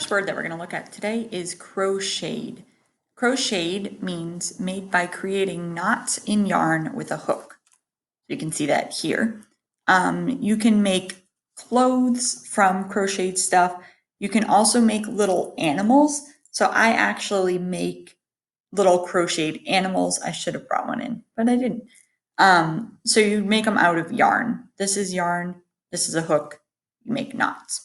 first word that we're going to look at today is crocheted. Crocheted means made by creating knots in yarn with a hook. You can see that here. You can make clothes from crocheted stuff. You can also make little animals. So I actually make little crocheted animals. I should have brought one in, but I didn't. So you make them out of yarn. This is yarn. This is a hook. You make knots.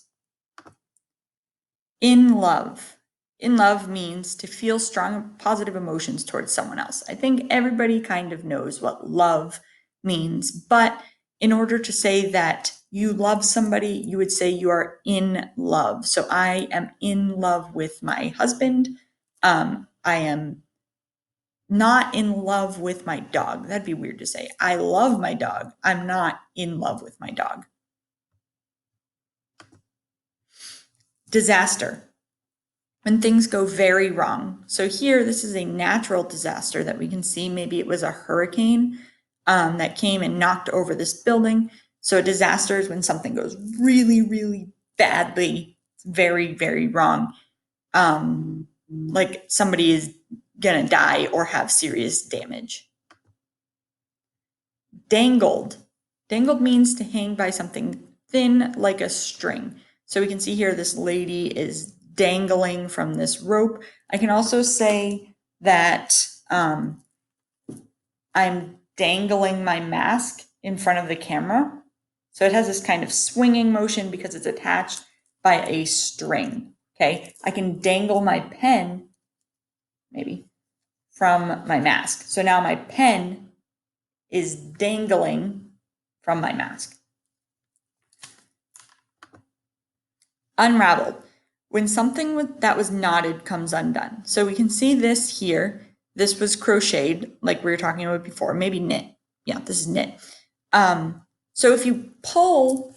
In love. In love means to feel strong positive emotions towards someone else. I think everybody kind of knows what love means, but in order to say that you love somebody, you would say you are in love. So I am in love with my husband. I am not in love with my dog. That'd be weird to say. I love my dog. I'm not in love with my dog. Disaster. When things go very wrong. So here, this is a natural disaster that we can see. Maybe it was a hurricane that came and knocked over this building. So a disaster is when something goes really, really badly. It's very, very wrong. Like somebody is gonna die or have serious damage. Dangled. Dangled means to hang by something thin like a string. So we can see here this lady is dangling from this rope. I can also say that I'm dangling my mask in front of the camera. So it has this kind of swinging motion because it's attached by a string. Okay, I can dangle my pen, maybe, from my mask. So now my pen is dangling from my mask. Unraveled. When something that was knotted comes undone. So we can see this here. This was crocheted, like we were talking about before, maybe knit. Yeah, this is knit. So if you pull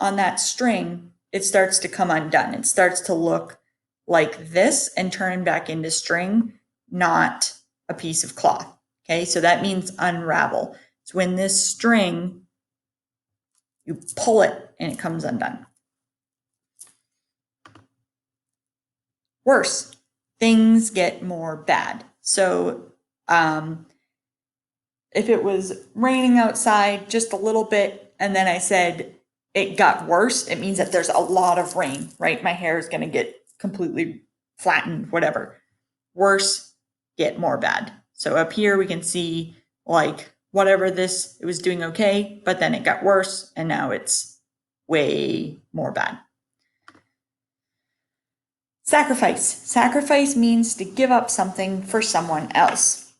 on that string, it starts to come undone. It starts to look like this and turn back into string, not a piece of cloth. Okay, so that means unravel. It's when this string, you pull it and it comes undone. Worse, things get more bad. So if it was raining outside just a little bit and then I said it got worse, it means that there's a lot of rain, right? My hair is going to get completely flattened, whatever. Worse, get more bad. So up here we can see like whatever this, it was doing okay, but then it got worse and now it's way more bad. Sacrifice. Sacrifice means to give up something for someone else.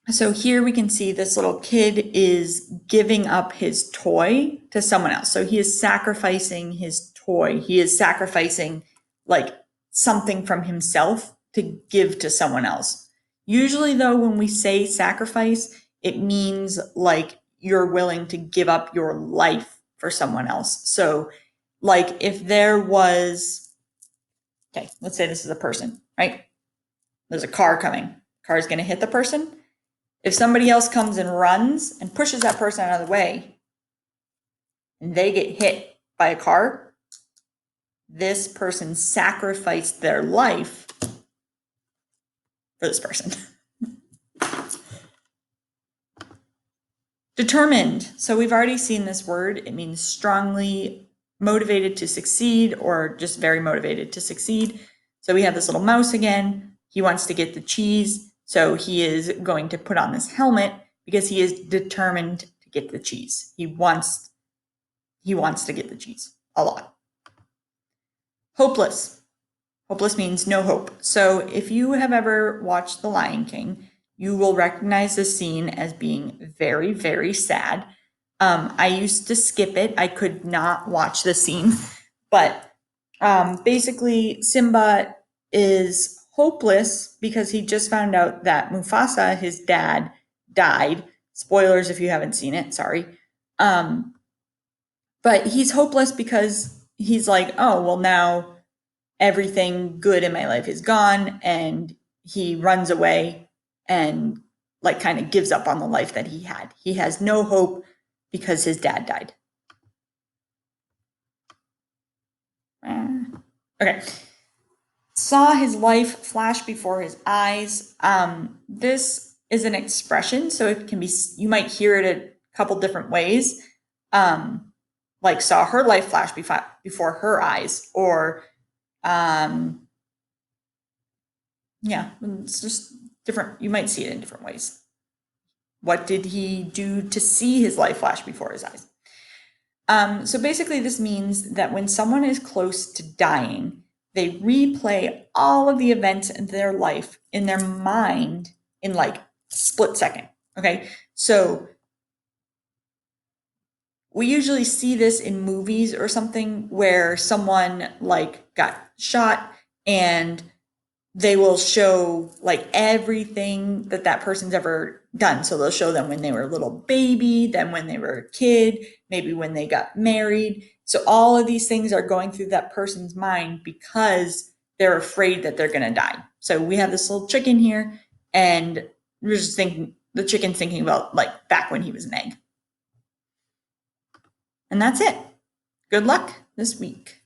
So here we can see this little kid is giving up his toy to someone else. So he is sacrificing his toy. He is sacrificing like something from himself to give to someone else. Usually though, when we say sacrifice, it means like you're willing to give up your life for someone else. So like if there was, okay, let's say this is a person, right? There's a car coming. Car is going to hit the person. If somebody else comes and runs and pushes that person out of the way and they get hit by a car, this person sacrificed their life for this person. Determined. So we've already seen this word. It means strongly motivated to succeed or just very motivated to succeed. So we have this little mouse again. He wants to get the cheese. So he is going to put on this helmet because he is determined to get the cheese. He wants to get the cheese a lot. Hopeless. Hopeless means no hope. So if you have ever watched The Lion King, you will recognize this scene as being very, very sad. I used to skip it. I could not watch the scene, but basically Simba is hopeless because he just found out that Mufasa, his dad, died. Spoilers if you haven't seen it, sorry. But he's hopeless because he's like, oh, well, now everything good in my life is gone, and he runs away and like kind of gives up on the life that he had. He has no hope because his dad died. Okay. Saw his life flash before his eyes. This is an expression, so it can be, you might hear it a couple different ways. Like saw her life flash before her eyes, or yeah, it's just different. You might see it in different ways. What did he do to see his life flash before his eyes? So basically, this means that when someone is close to dying, they replay all of the events in their life in their mind in like split second. Okay. So we usually see this in movies or something where someone like got shot and they will show like everything that that person's ever done. So they'll show them when they were a little baby, then when they were a kid, maybe when they got married. So all of these things are going through that person's mind because they're afraid that they're going to die. So we have this little chicken here, and we're just thinking, the chicken's thinking about like back when he was an egg. And that's it. Good luck this week.